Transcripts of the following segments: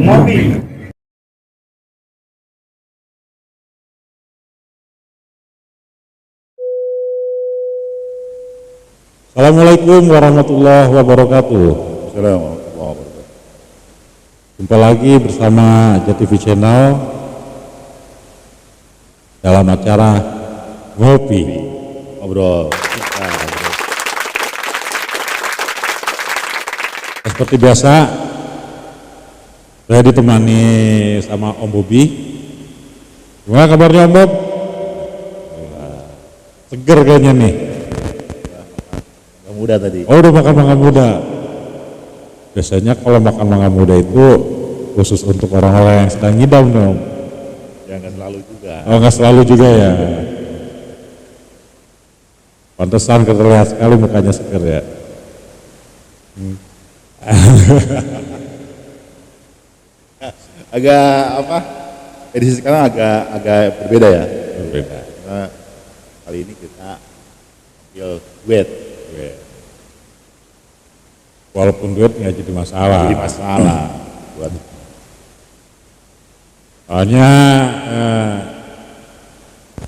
Ngopi. Assalamualaikum warahmatullahi wabarakatuh. Assalamualaikum warahmatullahi wabarakatuh. Jumpa lagi bersama JTV Channel dalam acara Ngopi Ngobrol. Seperti biasa, saya ditemani sama Om Bobi. Gimana kabarnya Om Bob? Seger kayaknya nih. Muda tadi. Oh, udah makan mangga muda. Biasanya kalau makan mangga muda itu khusus untuk orang-orang yang sedang ngidam dong. Ya nggak selalu juga. Oh, nggak selalu juga ya. Pantesan terlihat sekali mukanya seger ya. Agak apa? Edisi sekarang agak berbeda ya. Berbeda. Karena kali ini kita ambil duet. Walaupun duit nggak jadi masalah. Jadi masalah buat. Soalnya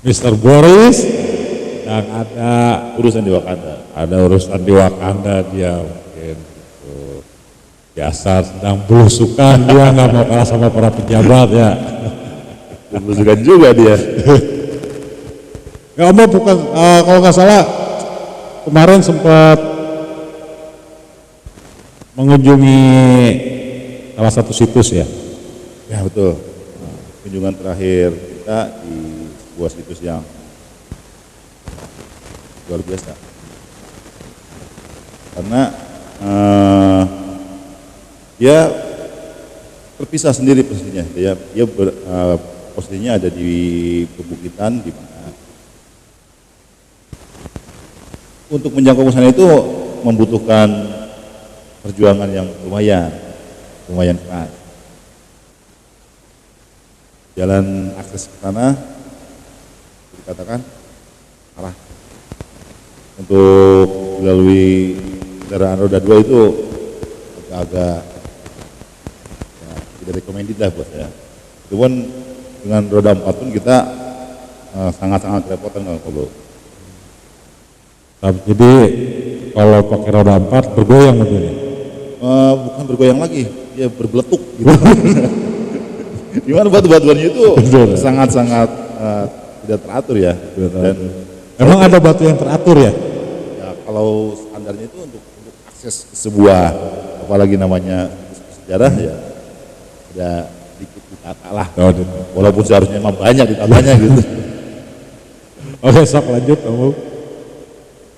Mr. Boris yang ada Urusan di Wakanda. Ada urusan di Wakanda dia mungkin gitu. Biasa sedang belusukan dia nggak mau kalah sama para pejabat ya. Belusukan juga dia. Ya Om bukan kalau nggak salah kemarin sempat mengunjungi salah satu situs ya. Ya betul. Kunjungan terakhir kita di sebuah situs yang luar biasa. Karena dia terpisah sendiri posisinya. Dia posisinya ada di perbukitan di mana untuk menjangkau ke sana itu membutuhkan perjuangan yang lumayan keras. Jalan akses ke sana dikatakan arah untuk melalui kendaraan roda 2 itu agak ya, tidak recommended lah buat saya. Cuman dengan roda 4 pun kita sangat-sangat repotan kalau Jadi kalau pakai roda 4 bergoyang begini. bukan bergoyang lagi, dia berbeletuk gitu. Gimana batu-batuannya itu sangat-sangat tidak teratur ya. Dan Emang ada batu yang teratur ya? ya kalau standarnya itu untuk akses ke sebuah apalagi namanya sejarah ya ada sedikit ditata lah. Walaupun seharusnya memang banyak ditatanya gitu. Oke, sok lanjut kamu.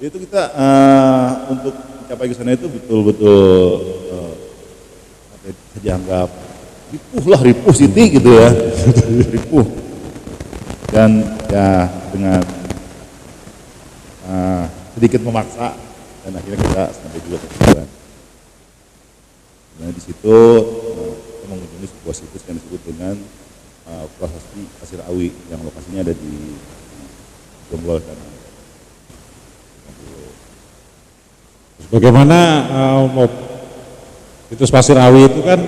Itu kita untuk mencapai ke sana itu betul-betul dianggap ripuh Siti gitu ya. Ripuh. Dan ya dengan sedikit memaksa dan akhirnya kita sampai juga ke tujuan. Nah di situ kita mengunjungi sebuah situs yang disebut dengan Prasasti Pasir Awi yang lokasinya ada di Jonggol sana. Bagaimana situs Pasir Awi itu kan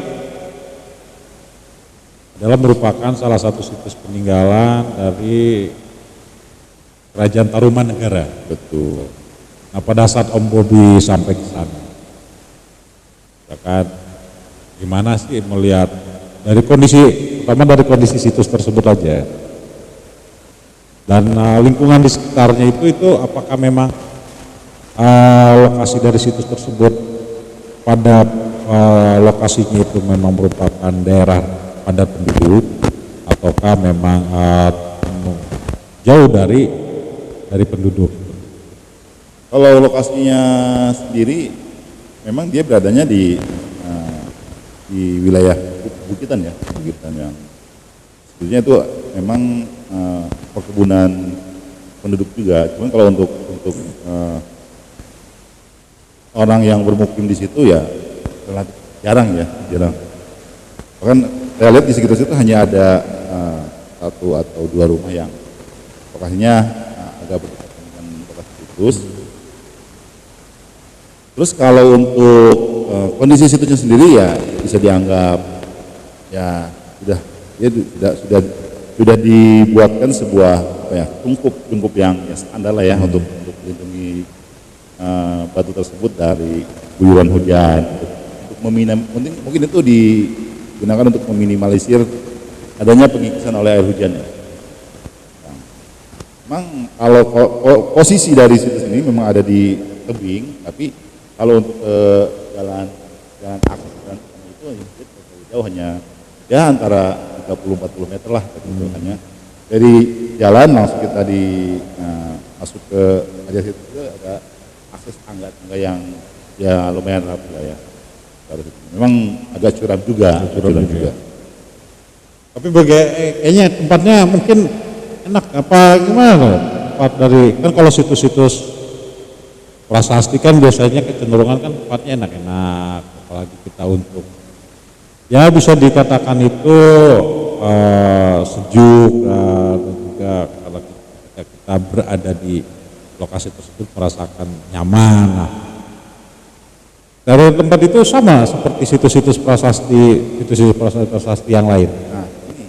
adalah merupakan salah satu situs peninggalan dari Kerajaan Tarumanegara. Betul. Nah pada saat Om Bobi sampai ke sana, ya kan, gimana sih melihat dari kondisi, pertama dari kondisi situs tersebut aja, dan lingkungan di sekitarnya itu apakah memang lokasi dari situs tersebut pada lokasinya itu memang merupakan daerah padat penduduk ataukah memang jauh dari penduduk? Kalau lokasinya sendiri memang dia beradanya di wilayah bukitan ya, bukitan yang sebetulnya itu memang perkebunan penduduk juga. Cuman kalau untuk orang yang bermukim di situ ya relatif jarang. Bahkan saya lihat di sekitar situ hanya ada satu atau dua rumah yang lokasinya agak berdekatan dengan lokasi situs. Terus kalau untuk kondisi situsnya sendiri ya bisa dianggap ya sudah ya sudah dibuatkan sebuah apa ya tungkup yang standar lah ya untuk melindungi batu tersebut dari guyuran hujan untuk mungkin itu digunakan untuk meminimalisir adanya pengikisan oleh air hujan ya. Memang kalau posisi dari situs ini memang ada di tebing, tapi kalau untuk jalan akses dan itu jauh hanya ya antara 30-40 meter lah gitu. Hanya dari jalan langsung kita masuk ke area situ ada akses tangga yang ya lumayan rapi lah ya. Memang agak curam juga. Tapi kayaknya tempatnya mungkin enak apa gimana tempat dari kan kalau situs-situs prasasti kan biasanya kecenderungan kan tempatnya enak-enak, apalagi kita untuk ya bisa dikatakan itu sejuk dan juga kalau kita berada di lokasi tersebut merasakan nyaman. Nah, dari tempat itu sama seperti situs-situs prasasti yang lain. Nah, ini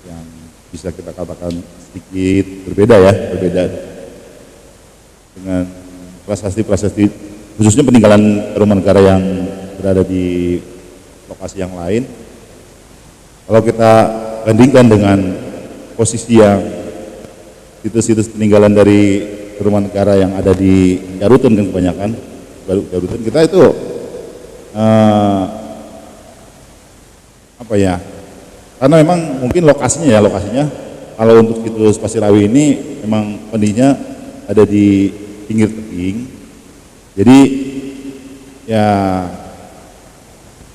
yang bisa kita katakan sedikit berbeda dengan prasasti khususnya peninggalan Tarumanegara yang berada di lokasi yang lain. Kalau kita bandingkan dengan posisi yang situs-situs peninggalan dari Tarumanegara yang ada di Garuten kan kebanyakan Garuten kita itu apa ya? Karena memang mungkin lokasinya kalau untuk situs Pasir Awi ini memang kondisinya ada di pinggir tebing, jadi ya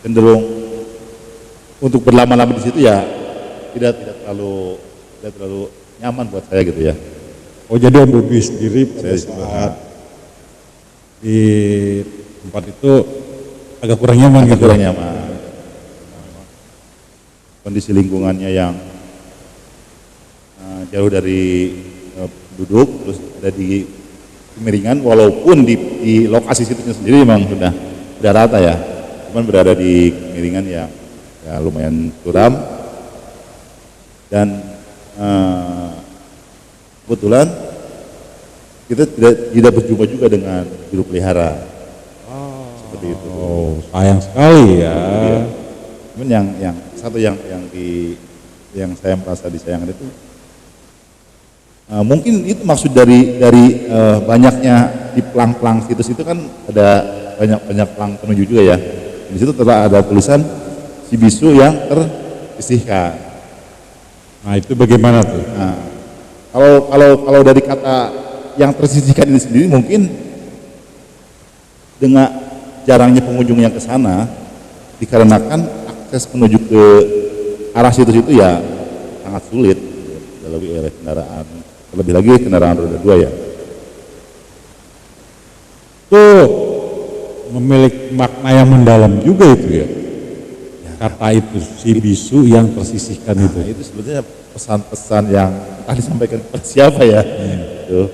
cenderung untuk berlama-lama di situ ya tidak terlalu nyaman buat saya gitu ya. Oh jadi Om Bobi sendiri pada saat di tempat itu agak kurang nyaman gitu. Kurang nyaman. Kondisi lingkungannya yang jauh dari penduduk, terus ada di kemiringan, walaupun di lokasi situsnya sendiri memang sudah rata ya, cuman berada di kemiringan yang ya lumayan curam dan kebetulan kita tidak berjumpa juga dengan juru pelihara. Seperti itu. Oh, sayang sekali ya. Iya. Cuman yang satu yang saya merasa disayangkan itu mungkin itu maksud dari banyaknya di pelang-pelang situs itu kan ada banyak pelang penuju juga ya. Di situ telah ada tulisan Sibisu yang tersisihkan. Nah itu bagaimana tuh? Nah, kalau dari kata yang tersisihkan ini sendiri mungkin dengan jarangnya pengunjung yang ke sana dikarenakan akses menuju ke arah situs itu ya sangat sulit dilalui oleh kendaraan, terlebih lagi kendaraan roda 2 ya. Itu memiliki makna yang mendalam juga itu ya. Kata itu Sibisu yang tersisihkan itu. Itu sebetulnya pesan-pesan yang tadi disampaikan kepada siapa ya? Gitu.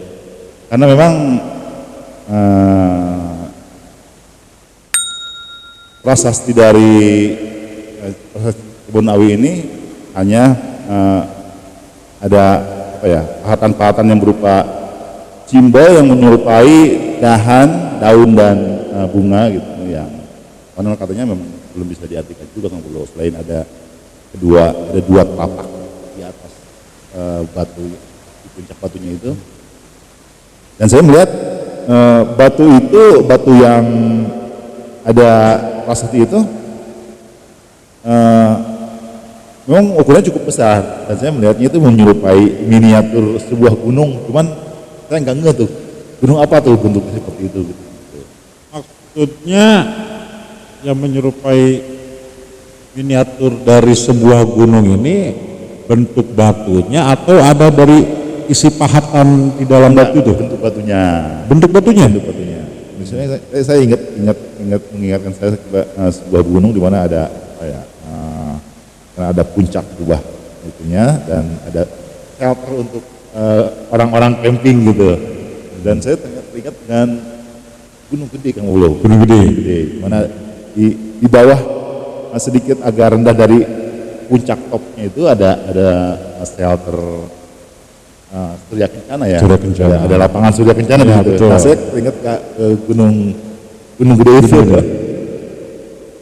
Karena memang prasasti dari Kebun Awi ini hanya ada apa ya, pahatan-pahatan yang berupa simbol yang menyerupai daun dan bunga gitu yang konon katanya memang belum bisa diartikan juga Kang Pulo, selain ada dua telapak di atas batu di puncak batunya itu. Dan saya melihat batu yang ada prasasti itu memang ukurannya cukup besar dan saya melihatnya itu menyerupai miniatur sebuah gunung, cuman saya nggak ngeh tuh gunung apa tuh bentuknya seperti itu gitu. Maksudnya yang menyerupai miniatur dari sebuah gunung ini bentuk batunya atau ada dari isi pahatan di dalam batu itu? Bentuk batunya. Bentuk batunya? Bentuk batunya. Misalnya saya mengingatkan saya sebuah gunung di mana ada ada puncak kubah itunya dan ada shelter untuk orang-orang camping gitu. Dan saya teringat dengan Gunung Gede Kang Ulo. Gunung Gede. Mana di bawah sedikit agak rendah dari puncak topnya itu ada shelter Surya Kencana ya. Surya Kencana. Ada lapangan Surya Kencana di Ya, situ. betul. Nah, saya ingat ke Gunung Gede itu.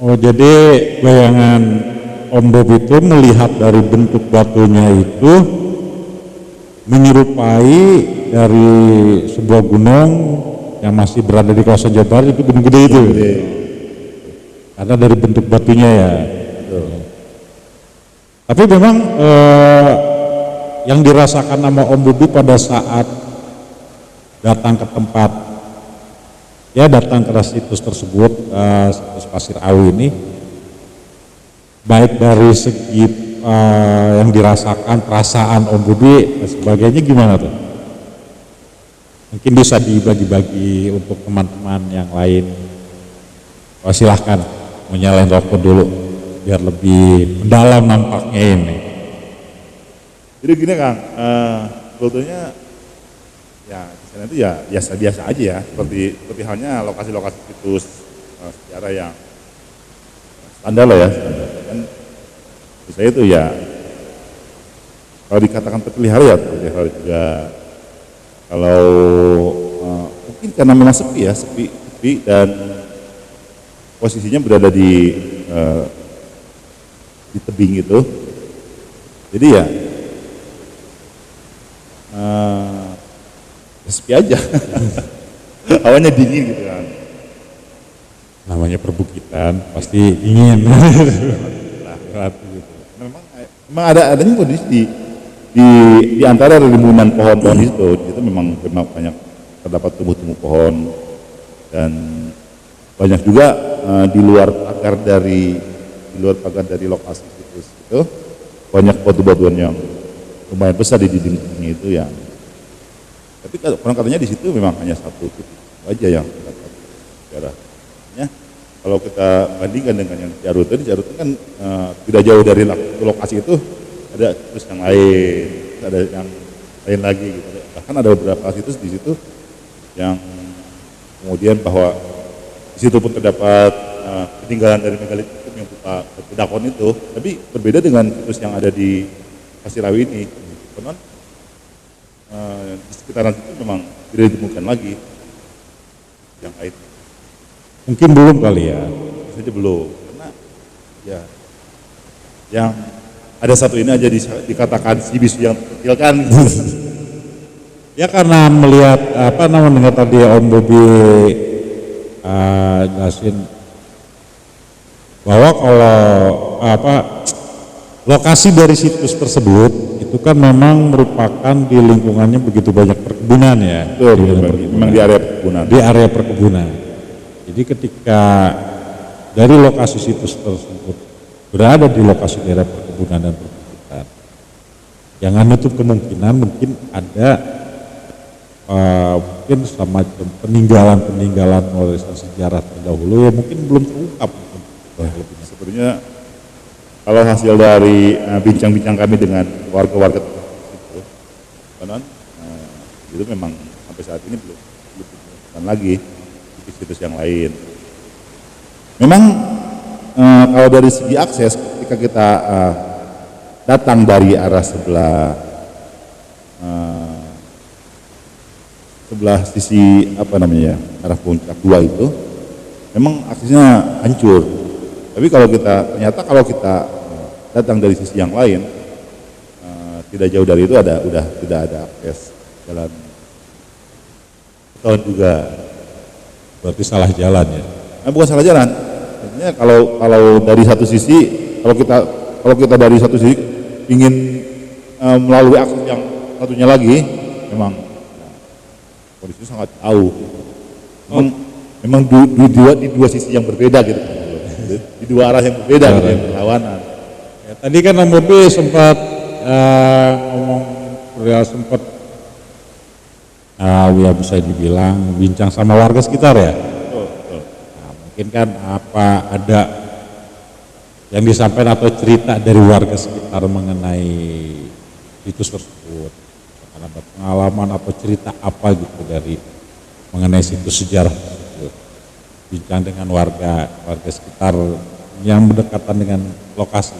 Oh, jadi bayangan Om Bob itu melihat dari bentuk batunya itu menyerupai dari sebuah gunung yang masih berada di kawasan Jawa Barat, itu Gunung Gede itu. Karena dari bentuk batunya ya. Tapi memang yang dirasakan sama Om Bobi pada saat datang ke tempat, ya datang ke situs tersebut, situs Pasir Awi ini, baik dari segi yang dirasakan, perasaan Om Bobi dan sebagainya, gimana tuh? Mungkin bisa dibagi-bagi untuk teman-teman yang lain. Oh, silahkan menyalain rokok dulu biar lebih mendalam nampaknya ini. Jadi gini Kang, sebetulnya ya di sana itu ya biasa-biasa aja ya, seperti halnya lokasi-lokasi situs sejarah yang standar lah ya. Kan saya itu ya kalau dikatakan terpelihara ya terpelihara juga. Kalau mungkin karena memang sepi dan posisinya berada di tebing itu, jadi ya sepi aja. Awalnya dingin gitu kan. Namanya perbukitan pasti dingin. Memang adanya kondisi di antara rimbunan pohon-pohon itu memang banyak terdapat tumbuh-tumbuh pohon, dan banyak juga di luar pagar dari lokasi situs itu banyak batu-batuan yang lumayan besar di dinding-dindingnya itu ya. Tapi orang katanya di situ memang hanya satu titik aja yang terdapat sejarah. Kalau kita bandingkan dengan yang di Jarut kan tidak jauh dari lokasi itu ada situs yang lain, ada yang lain lagi gitu. Bahkan ada beberapa situs di situ yang kemudian bahwa di situ pun terdapat peninggalan dari megalit yang berupa batu dakon itu, tapi berbeda dengan situs yang ada di Pasir Awi ini. Konon di sekitaran situ memang tidak ditemukan lagi yang lain. Mungkin belum kali ya. Saja belum, karena ya yang ada satu ini aja dikatakan si bisu yang kecil kan. Ya karena melihat dengar tadi Om Bobi jelasin bahwa kalau lokasi dari situs tersebut itu kan memang merupakan di lingkungannya begitu banyak perkebunan ya. Memang di area perkebunan. Di area perkebunan. Jadi ketika dari lokasi situs tersebut berada di lokasi daerah perkebunan dan perbukitan, jangan nutup kemungkinan mungkin ada mungkin semacam peninggalan warisan sejarah terdahulu yang mungkin belum terungkap. Sebenarnya kalau hasil dari bincang-bincang kami dengan warga-warga itu, itu memang sampai saat ini belum ditemukan lagi situs yang lain. Memang kalau dari segi akses, ketika kita datang dari arah sebelah sisi arah puncak 2 itu, memang aksesnya hancur. Tapi kalau kita datang dari sisi yang lain, tidak jauh dari itu sudah ada akses jalan tahun juga. Berarti salah jalan ya? Bukan salah jalan. Artinya kalau dari satu sisi, kalau kita dari satu sisi ingin melalui akses yang satunya lagi, memang kondisi sangat jauh. Memang di dua sisi yang berbeda gitu. Di dua arah yang berbeda gitu, yang berlawanan. Ya, tadi kan Om Bobi sempat ya bisa dibilang bincang sama warga sekitar ya. Betul. Nah, mungkin kan ada yang disampaikan atau cerita dari warga sekitar mengenai situs tersebut, akan ada pengalaman atau cerita apa gitu dari mengenai situs sejarah tersebut. Bincang dengan warga sekitar yang berdekatan dengan lokasi?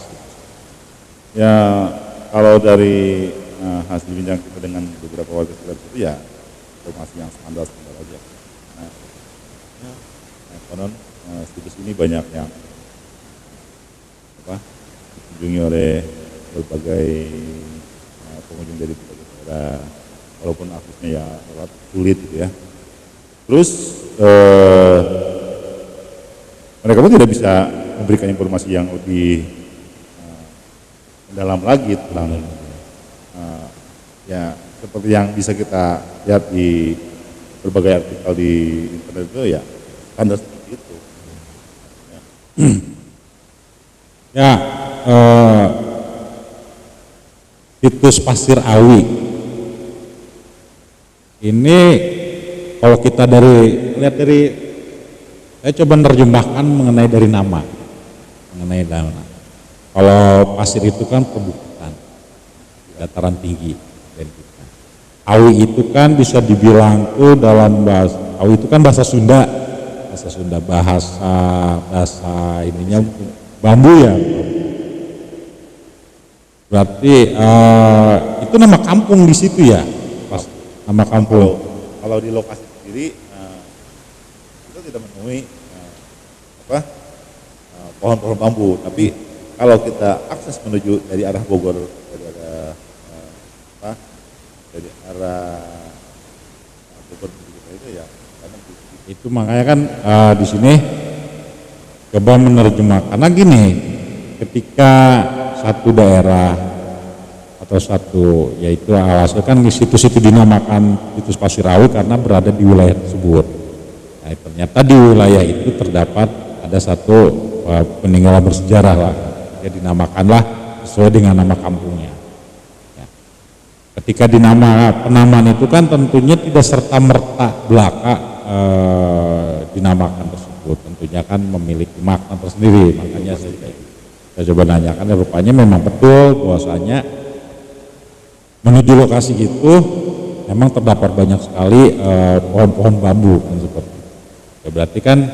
Ya kalau dari hasil bincang kita dengan beberapa warga sekitar itu ya informasi yang standar aja. Nah, konon situs ini banyak yang dikunjungi oleh berbagai pengunjung dari berbagai daerah, walaupun aksesnya ya relatif sulit gitu ya. Terus mereka pun tidak bisa memberikan informasi yang lebih mendalam lagi tentang ya seperti yang bisa kita lihat di berbagai artikel di internet itu ya standar seperti itu. Ya, situs Pasir Awi ini kalau kita lihat dari saya coba menerjemahkan mengenai nama. Kalau pasir itu kan perbukitan, dataran tinggi. Awi itu kan bisa dibilang tuh dalam bahasa Awi itu kan bahasa Sunda, bahasa ininya bambu ya. Berarti itu nama kampung di situ ya, pas nama kampung. Kalau di lokasi sendiri kita tidak menemui pohon-pohon bambu, tapi kalau kita akses menuju dari arah Bogor, dari arah Bogor itu ya itu makanya kan di sini coba menerjemahkan karena gini, ketika satu daerah atau satu yaitu alasan kan situs itu dinamakan situs Pasir Awi karena berada di wilayah tersebut. Nah, ternyata di wilayah itu terdapat ada satu peninggalan bersejarah lah, ya dinamakanlah sesuai dengan nama kampungnya. Ya. Ketika penamaan itu kan tentunya tidak serta merta belaka dinamakan tersebut, tentunya kan memiliki makna tersendiri. Makanya saya coba nanyakan, ya rupanya memang betul bahwasanya menuju lokasi itu memang terdapat banyak sekali pohon-pohon bambu kan seperti itu. Ya, berarti kan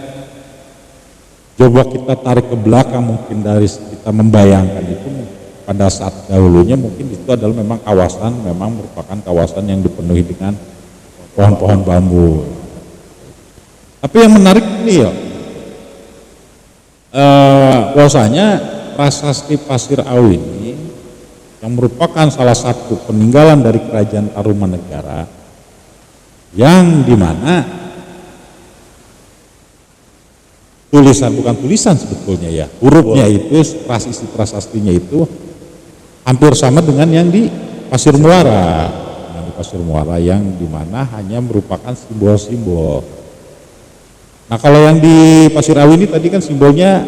coba kita tarik ke belakang, mungkin dari kita membayangkan itu pada saat dahulunya mungkin itu adalah memang merupakan kawasan yang dipenuhi dengan pohon-pohon bambu. Tapi yang menarik ini ya, bahwasanya prasasti Pasir Awi ini yang merupakan salah satu peninggalan dari Kerajaan Tarumanegara yang dimana bukan tulisan sebetulnya ya, hurufnya itu prasastinya itu hampir sama dengan yang di Pasir Muara, yang dimana hanya merupakan simbol-simbol. Nah kalau yang di Pasir Awi ini tadi kan simbolnya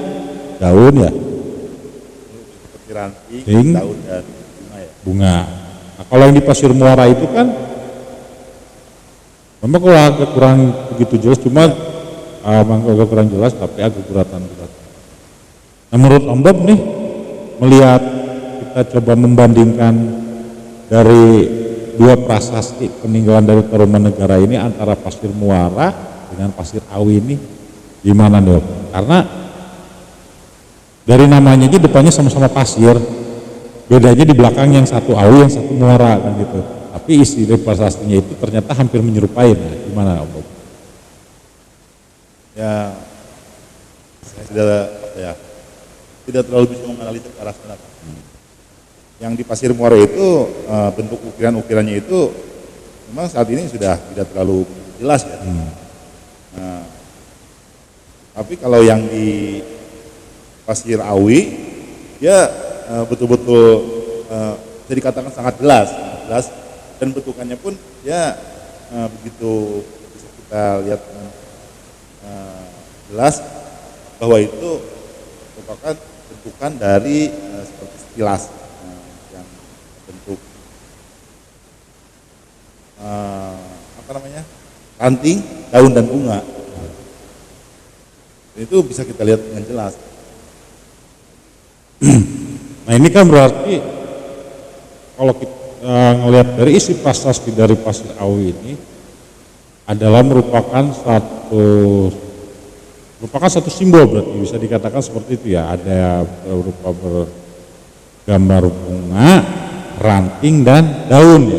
daun ya, ranting, daun dan bunga. Nah kalau yang di Pasir Muara itu kan memang kalau agak kurang begitu jelas, cuma agak kurang jelas tapi agak kuratan. Nah menurut Om Bob nih, melihat kita coba membandingkan dari dua prasasti peninggalan dari Tarumanegara ini antara Pasir Muara dengan Pasir Awi ini gimana dong? Karena dari namanya aja depannya sama-sama pasir, bedanya di belakang yang satu Awi yang satu Muara kan gitu. Tapi isi dari prasastinya itu ternyata hampir menyerupai. Nah, gimana Om Bob? Ya, saya tidak terlalu bisa menganalisis ke arah sana. Yang di Pasir Muara itu bentuk ukirannya itu memang saat ini sudah tidak terlalu jelas ya. Nah, tapi kalau yang di Pasir Awi ya betul-betul bisa dikatakan sangat jelas dan bentukannya pun ya begitu bisa kita lihat jelas bahwa itu merupakan bentukan dari seperti stilas yang bentuk ranting, daun dan bunga. Itu bisa kita lihat dengan jelas. Nah ini kan berarti kalau kita ngelihat dari isi prasasti dari Pasir Awi ini adalah merupakan merupakan satu simbol, berarti bisa dikatakan seperti itu ya. Ada berupa gambar bunga, ranting dan daun ya.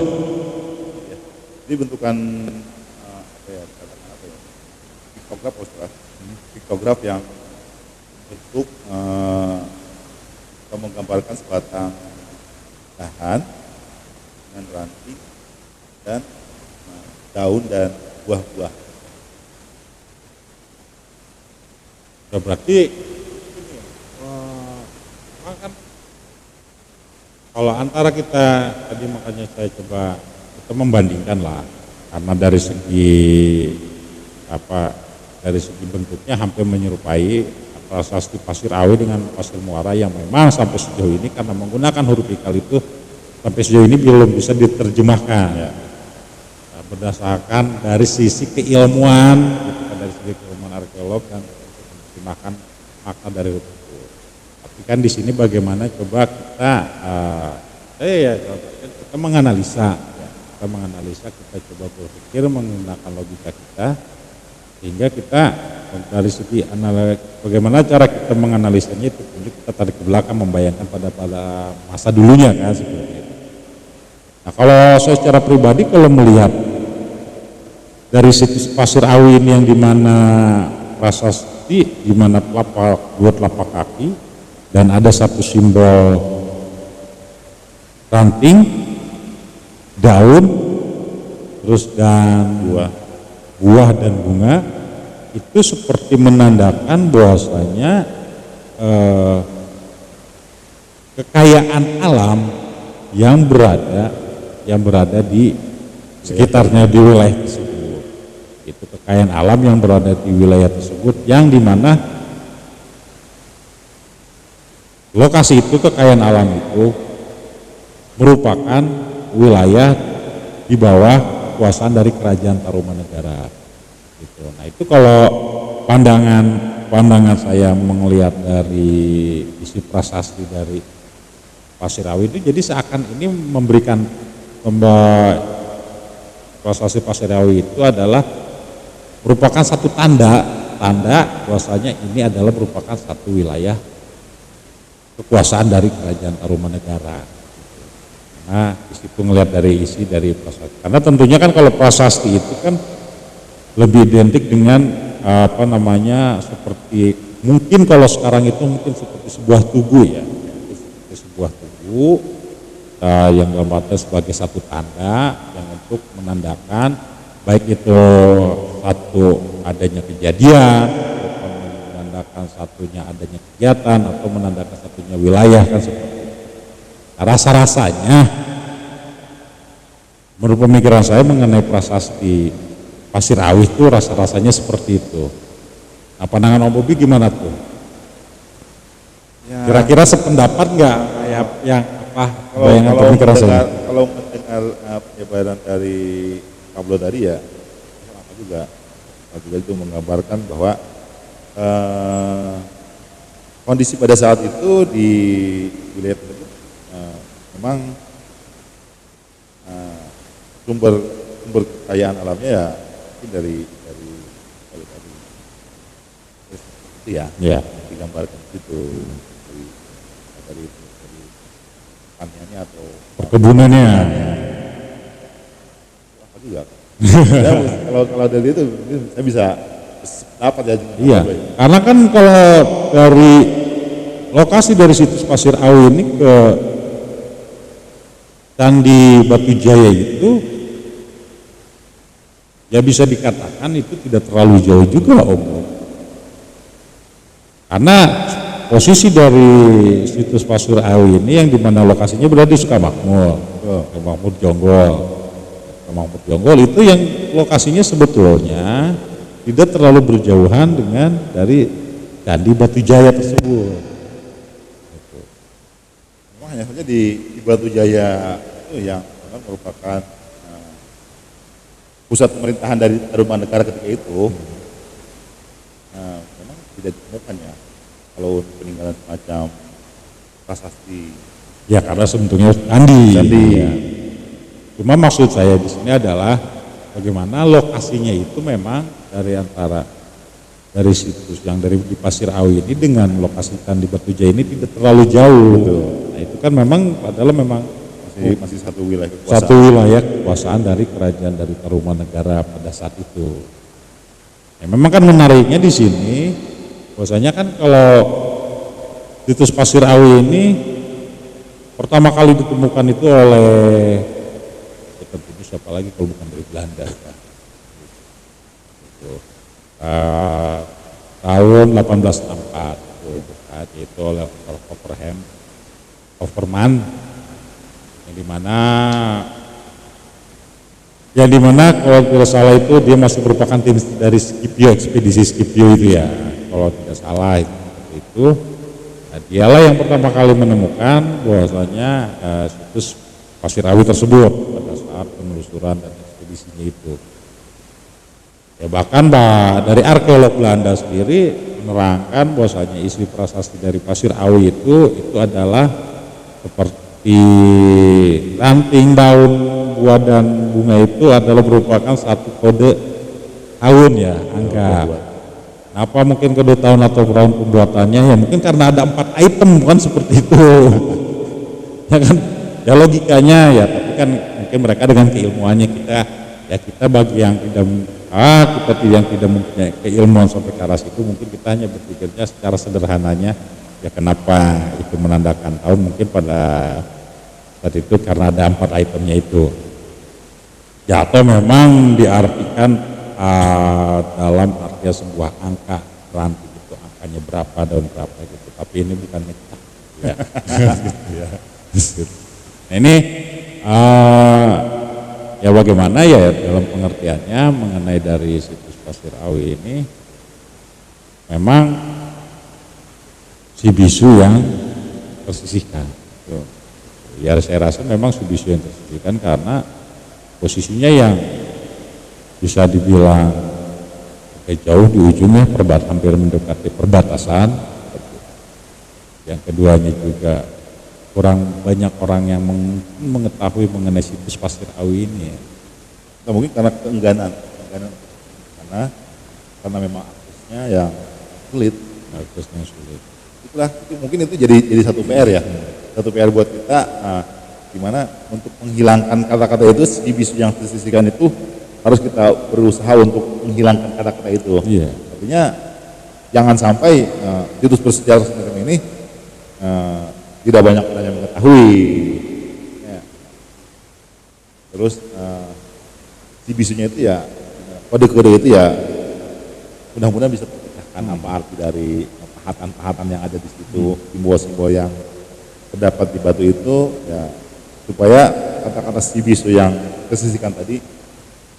Jadi bentukan apa ya, katakan apa ya, piktograf Ustaz. Piktograf yang bentuk atau menggambarkan sebatang dahan dengan ranting dan daun dan buah-buah. Ya, berarti kan kalau antara kita tadi, makanya saya coba kita membandingkan lah, karena dari segi dari segi bentuknya hampir menyerupai prasasti Pasir Awi dengan Pasir Muara yang memang sampai sejauh ini karena menggunakan huruf ikal itu sampai sejauh ini belum bisa diterjemahkan ya. Nah, berdasarkan dari sisi keilmuan, dari sisi keilmuan arkeolog dan menerjemahkan makna dari huruf itu. Tapi kan di sini bagaimana coba kita kita menganalisa, ya. Kita coba berpikir menggunakan logika kita, sehingga kita dari segi bagaimana cara kita menganalisanya itu kita tarik ke belakang, membayangkan pada masa dulunya kan seperti itu. Nah, kalau saya secara pribadi kalau melihat dari situs Pasir Awi ini yang dimana prasasti, dimana dua telapak kaki dan ada satu simbol ranting, daun, terus dan buah dan bunga, itu seperti menandakan bahwasanya kekayaan alam yang berada di sekitarnya, di wilayah tersebut. Itu kekayaan alam yang berada di wilayah tersebut, yang dimana lokasi itu, kekayaan alam itu merupakan wilayah di bawah kekuasaan dari Kerajaan Tarumanegara. Gitu. Nah, itu kalau pandangan saya melihat dari isi prasasti dari Pasir Awi itu, jadi seakan ini memberikan prasasti Pasir Awi itu adalah merupakan satu tanda bahwasanya ini adalah merupakan satu wilayah kekuasaan dari Kerajaan Tarumanegara. Nah, itu ngelihat dari isi dari prasasti. Karena tentunya kan kalau prasasti itu kan lebih identik dengan seperti mungkin kalau sekarang itu mungkin seperti sebuah tugu ya, seperti sebuah tugu yang gambarnya sebagai satu tanda yang untuk menandakan baik itu satu adanya kejadian, atau menandakan satunya adanya kegiatan, atau menandakan satunya wilayah kan seperti itu. Rasa-rasanya menurut pemikiran saya mengenai prasasti Pasir Awi itu rasa-rasanya seperti itu. Nah, pandangan Om Bobi gimana tuh? Ya. Kira-kira sependapat nggak yang bayangan pemikiran saya? Kalau mendengar penyebaran dari Pablo tadi ya, sama juga itu menggambarkan bahwa kondisi pada saat itu di wilayah tersebut memang sumber kekayaan alamnya ya mungkin dari itu ya, digambarkan itu dari pertaniannya atau perkebunannya. Apa juga. Kalau dari itu saya bisa dapat ya. Iya, karena kan kalau dari lokasi dari situs Pasir Awi ini ke Candi Batujaya itu ya bisa dikatakan itu tidak terlalu jauh juga Om. Karena posisi dari situs Pasir Awi ini yang dimana lokasinya berada di Sukamakmur, Sukamakmur Jonggol itu yang lokasinya sebetulnya tidak terlalu berjauhan dengan dari Candi Batujaya tersebut. Memang hanya saja di Batujaya itu yang merupakan pusat pemerintahan dari Tarumanegara ketika itu, memang tidak ditemukan ya kalau peninggalan semacam prasasti. Ya karena sebetulnya candi. Ya. Cuma maksud saya di sini adalah bagaimana lokasinya itu memang dari antara dari situs yang dari di Pasir Awi ini dengan lokasi Candi Batu Jaya ini tidak terlalu jauh. Nah itu kan memang adalah memang masih satu wilayah kekuasaan. satu wilayah kekuasaan dari kerajaan dari Tarumanegara pada saat itu. Ya, memang kan menariknya di sini, bahwasanya kan kalau situs Pasir Awi ini pertama kali ditemukan itu oleh tentunya siapa lagi kalau bukan dari Belanda. Gitu. Tahun 1864 itu oleh Overman yang dimana kalau tidak salah itu dia masih merupakan tim dari Scipio, ekspedisi Scipio itu ya, kalau tidak salah itu. Nah, dialah yang pertama kali menemukan bahwasanya situs Pasir Awi tersebut pada saat penelusuran dan ekspedisinya itu. Ya bahkan dari arkeolog Belanda sendiri menerangkan bahwasanya isi prasasti dari Pasir Awi itu adalah seperti ranting, daun, buah dan bunga itu adalah merupakan satu kode tahun ya, angka. Apa mungkin kode tahun atau tahun pembuatannya ya mungkin karena ada 4 item kan seperti itu. Ya kan, ya logikanya ya, tapi kan mungkin mereka dengan keilmuannya kita bagi yang tidak mempunyai keilmuan sampai ke arah situ, mungkin kita hanya berpikirnya secara sederhananya ya kenapa itu menandakan tahun, mungkin pada saat itu karena ada 4 itemnya itu ya, atau memang diartikan dalam artinya sebuah angka ranting itu angkanya berapa, daun berapa gitu, tapi ini bukan ngecak ya. Gitu ya. Nah ini ya bagaimana ya dalam pengertiannya mengenai dari situs Pasir Awi ini, memang si bisu yang tersisihkan. Ya saya rasa memang si bisu yang tersisihkan karena posisinya yang bisa dibilang jauh di ujungnya, hampir mendekati perbatasan. Yang keduanya juga kurang banyak orang yang mengetahui mengenai situs Pasir Awi ini ya. Nah, mungkin karena keengganan karena memang aksesnya yang sulit. Itulah mungkin itu jadi satu PR ya, satu PR buat kita. Gimana untuk menghilangkan kata-kata itu, si bisu yang tersisihkan itu harus kita berusaha untuk menghilangkan kata-kata itu. Iya. Artinya jangan sampai situs bersejarah semacam ini tidak banyak orang yang mengetahui. Ya. Terus si bisunya itu ya, kode-kode itu ya mudah-mudahan bisa terpecahkan apa arti dari pahatan-pahatan yang ada di situ, simbol-simbol yang terdapat di batu itu ya, supaya kata-kata si bisu yang tersisihkan tadi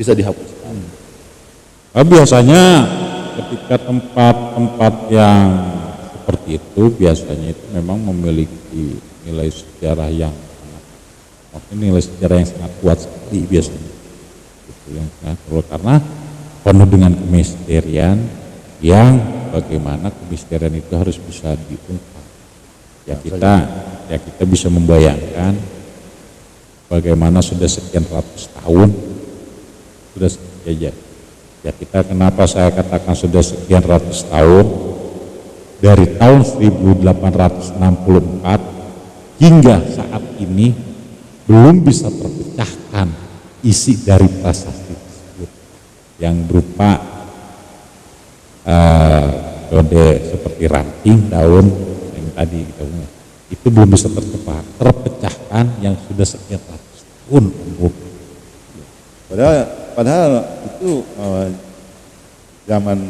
bisa dihapuskan. Biasanya ketika tempat-tempat yang seperti itu biasanya itu memang memiliki nilai sejarah yang sangat kuat sekali biasanya. Itu yang karena penuh dengan kemisterian yang bagaimana kemisterian itu harus bisa diungkap. Ya kita bisa membayangkan bagaimana sudah sekian ratus tahun sudah ya kita, kenapa saya katakan sudah sekian ratus tahun, dari tahun 1864 hingga saat ini belum bisa terpecahkan isi dari prasasti tersebut yang berupa kode seperti ranting, daun yang tadi itu belum bisa terpecahkan yang sudah sekian ratus tahun. Padahal itu zaman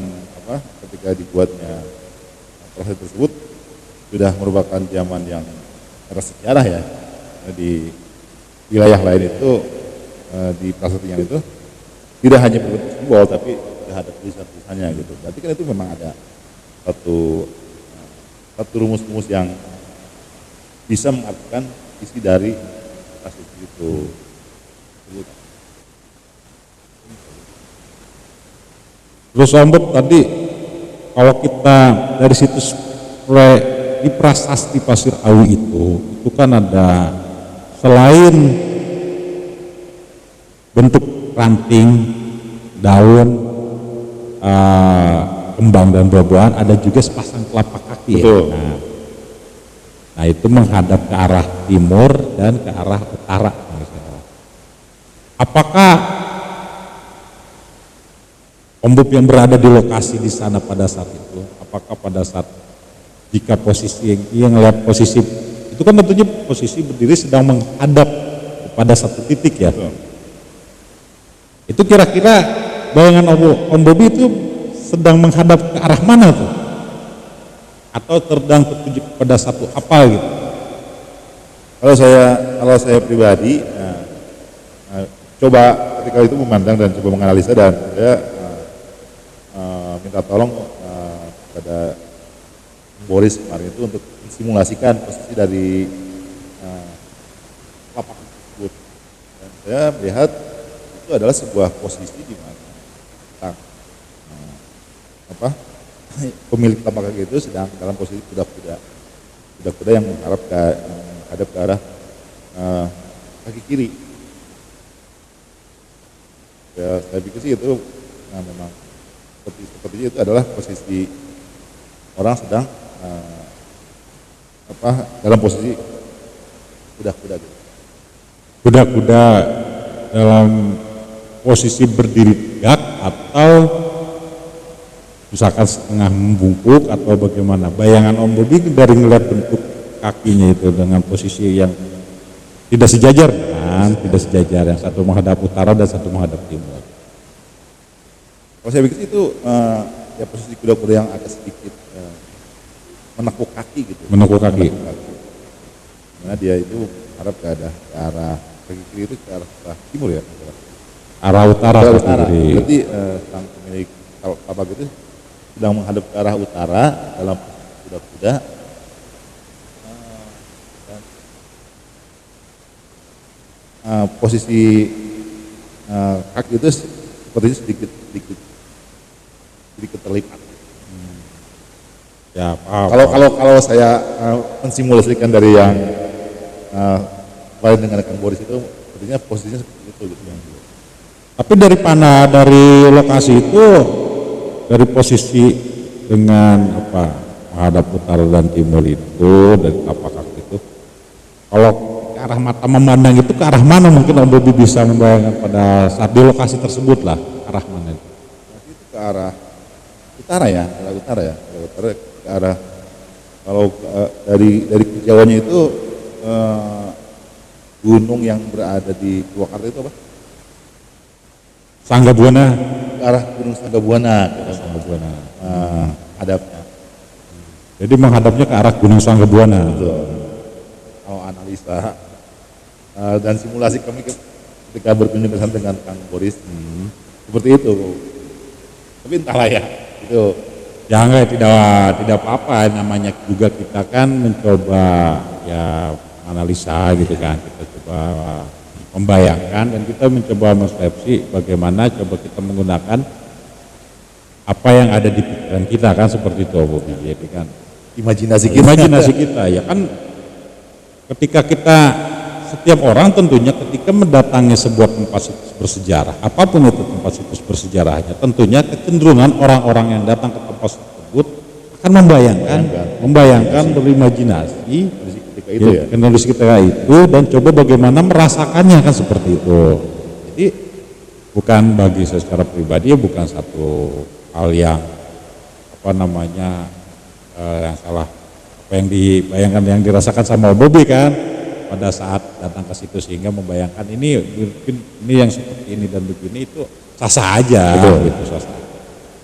ketika dibuatnya proses tersebut sudah merupakan zaman yang bersejarah ya. Di wilayah lain itu di prasastinya itu tidak hanya berbentuk simbol tapi sudah ada tulisan-tulisannya gitu. Berarti kan itu memang ada satu rumus-rumus yang bisa mengartikan isi dari prasasti itu. Terus Ombok tadi kalau kita dari situs di prasasti Pasir Awi itu kan ada selain bentuk ranting, daun, kembang dan buah-buahan, ada juga sepasang telapak kaki. Betul. Ya. Nah itu menghadap ke arah timur dan ke arah utara. Apakah Om Bob yang berada di lokasi di sana pada saat itu, apakah pada saat jika posisi yang lihat posisi itu kan tentunya posisi berdiri sedang menghadap kepada satu titik ya. Betul. Itu kira-kira bayangan Om Bobi itu sedang menghadap ke arah mana tuh? Atau sedang tertuju pada satu apa gitu? Kalau saya pribadi, coba ketika itu memandang dan coba menganalisa, dan saya minta tolong kepada Boris kemarin itu untuk simulasikan posisi dari lapak tersebut. Dan saya melihat itu adalah sebuah posisi di mana pemilik tapak kaki itu sedang dalam posisi kuda-kuda yang menghadap ke arah kaki kiri. Ya, saya pikir sih itu memang sepertinya itu adalah posisi orang sedang dalam posisi kuda-kuda gitu. Kuda-kuda dalam posisi berdiri tegak atau misalkan setengah membungkuk atau bagaimana? Bayangan Om Bobi dari ngeliat bentuk kakinya itu dengan posisi yang tidak sejajar kan, tidak sejajar, yang satu menghadap utara dan satu menghadap timur. Kalau saya pikir itu ya posisi kuda-kuda yang agak sedikit menekuk kaki gitu. Menekuk kaki. Karena dia itu menghadap ke arah kaki kiri itu ke arah timur ya. Arah utara. Berarti sang pemilik tapak itu sedang menghadap ke arah utara dalam posisi kuda-kuda. Posisi kaki itu sepertinya sedikit terlipat. Ya, Kalau saya mensimulasikan dari yang lain dengan rekan Boris itu, sepertinya posisinya seperti itu gitu. Tapi dari lokasi itu, dari posisi dengan menghadap utara dan timur itu, dari tapak kaki itu, kalau ke arah mata memandang itu ke arah mana mungkin Om Bobi bisa membayangkan pada saat di lokasi tersebut lah, arah mana itu? Itu ke arah utara ya, ke arah kalau dari kejauhannya itu gunung yang berada di Purwakarta itu apa? Sanggabuana. Ke arah Gunung Sanggabuana. Hadapnya. Jadi menghadapnya ke arah Gunung Sanggabuana. Betul. Kalau analisa dan simulasi kami ketika berkunjung ke sana dengan Kang Boris, seperti itu. Tapi entahlah ya, itu. Ya enggak, tidak apa-apa, namanya juga kita kan mencoba ya analisa gitu kan, kita coba membayangkan dan kita mencoba menseleksi bagaimana coba kita menggunakan apa yang ada di pikiran kita kan, seperti itu Bobi, jadi kan Imajinasi kita ya kan, ketika kita setiap orang tentunya ketika mendatangi sebuah tempat situs bersejarah, apapun itu tempat situs bersejarahnya, tentunya kecenderungan orang-orang yang datang ke tempat tersebut akan membayangkan berimajinasi ketika itu ya. Kondisi ketika itu dan coba bagaimana merasakannya kan, seperti itu. Jadi bukan bagi saya secara pribadi bukan satu hal yang yang salah, apa yang dibayangkan yang dirasakan sama Bobi kan pada saat datang ke situ, sehingga membayangkan ini yang seperti ini dan begini, itu sah-sah aja gitu, sah-sah aja.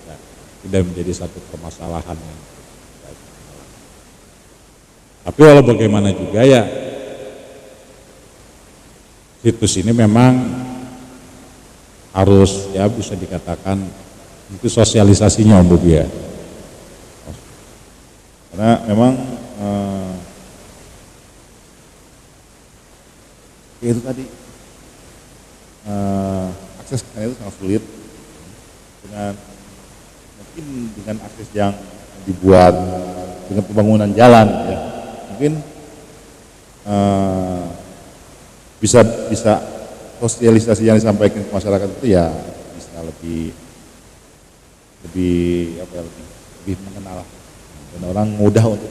Nah, tidak menjadi satu permasalahan yang tapi walau bagaimana juga ya situs ini memang harus ya bisa dikatakan itu sosialisasinya Om Bobi ya. Karena memang itu tadi akses ke sana itu sangat sulit, mungkin dengan akses yang dibuat dengan pembangunan jalan ya, mungkin bisa sosialisasi yang disampaikan ke masyarakat itu ya bisa lebih lebih apa ya, lebih mengenal dan orang mudah untuk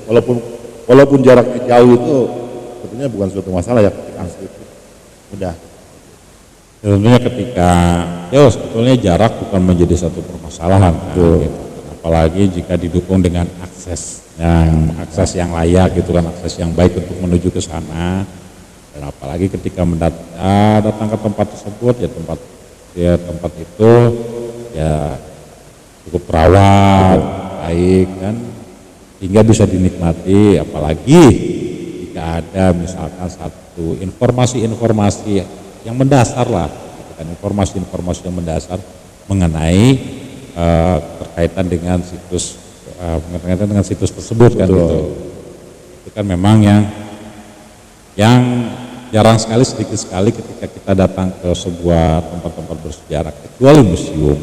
walaupun jaraknya jauh itu sebetulnya bukan suatu masalah ya ketika itu mudah. Tentunya ketika sebetulnya jarak bukan menjadi satu permasalahan kan, gitu. Apalagi jika didukung dengan akses yang layak gitu kan, akses yang baik untuk menuju ke sana. Dan apalagi ketika datang ke tempat tersebut tempat itu ya cukup terawat, baik kan, hingga bisa dinikmati. Apalagi jika ada misalkan satu informasi yang mendasar lah, informasi-informasi yang mendasar mengenai berkaitan dengan situs tersebut kan gitu. Itu kan memang yang jarang sekali, sedikit sekali ketika kita datang ke sebuah tempat-tempat bersejarah, kecuali museum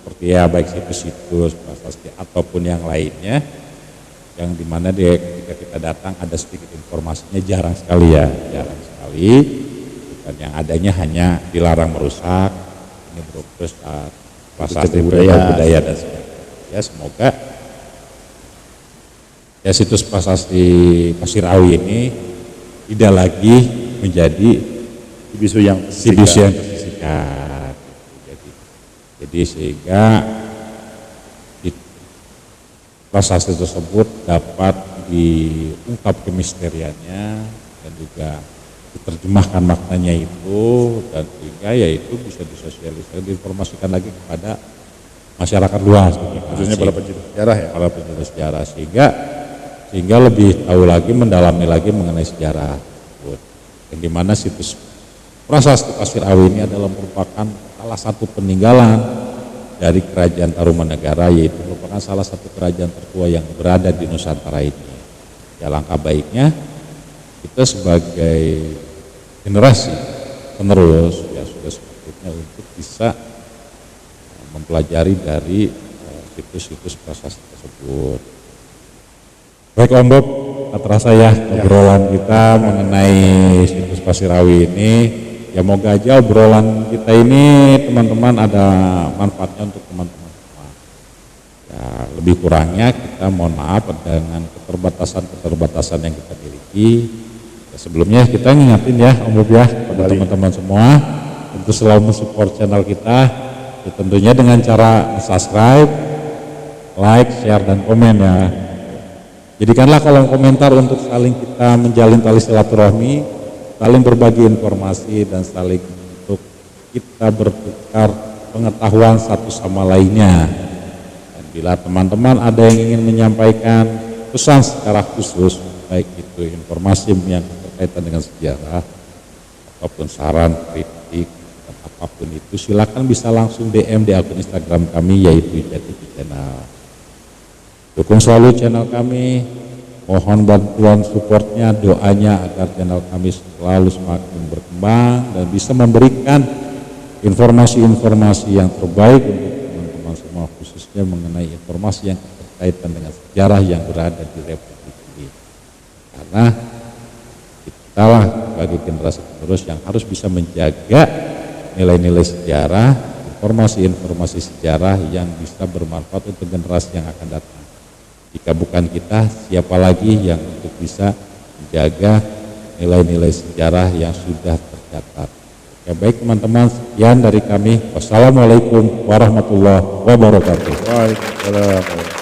seperti ya baik situs-situs prasasti ataupun yang lainnya, yang dimana ketika kita datang ada sedikit informasinya, jarang sekali. Bukan yang adanya hanya dilarang merusak, ini berupa prasasti budaya dan sebagainya. Ya semoga ya situs prasasti Pasir Awi ini tidak lagi menjadi isu yang tersisikan. Jadi sehingga prasasti tersebut dapat diungkap kemisteriannya dan juga diterjemahkan maknanya itu, dan sehingga yaitu bisa disosialisasikan, diinformasikan lagi kepada masyarakat luas, khususnya para pencinta sejarah ya. Para pencinta sejarah sehingga lebih tahu lagi, mendalami lagi mengenai sejarah tersebut. Yang dimana situs prasasti Pasir Awi ini adalah merupakan salah satu peninggalan dari Kerajaan Tarumanegara, yaitu merupakan salah satu kerajaan tertua yang berada di Nusantara ini. Ya langkah baiknya kita sebagai generasi penerus ya sudah sepatutnya untuk bisa mempelajari dari situs-situs prasasti tersebut. Baik Om Bob, tak terasa ya obrolan kita mengenai situs Pasir Awi ini. Ya moga aja obrolan kita ini teman-teman ada manfaatnya untuk teman-teman semua. Ya lebih kurangnya kita mohon maaf dengan keterbatasan yang kita miliki. Ya, sebelumnya kita ngingatin ya Om Bob ya pada teman-teman semua untuk selalu mensupport channel kita. Ya, tentunya dengan cara subscribe, like, share dan komen ya. Jadikanlah kolom komentar untuk saling kita menjalin tali silaturahmi, saling berbagi informasi dan saling untuk kita bertukar pengetahuan satu sama lainnya. Dan bila teman-teman ada yang ingin menyampaikan pesan secara khusus, baik itu informasi yang berkaitan dengan sejarah ataupun saran, kritik dan apapun itu, silakan bisa langsung DM di akun Instagram kami yaitu Jati Channel. Dukung selalu channel kami, mohon bantuan supportnya, doanya agar channel kami selalu semakin berkembang dan bisa memberikan informasi-informasi yang terbaik untuk teman-teman semua, khususnya mengenai informasi yang berkaitan dengan sejarah yang berada di Republik ini. Karena kita lah sebagai generasi penerus yang harus bisa menjaga nilai-nilai sejarah, informasi-informasi sejarah yang bisa bermanfaat untuk generasi yang akan datang. Jika bukan kita, siapa lagi yang untuk bisa menjaga nilai-nilai sejarah yang sudah tercatat. Ya baik teman-teman, sekian dari kami. Wassalamualaikum warahmatullahi wabarakatuh. Waalaikumsalam.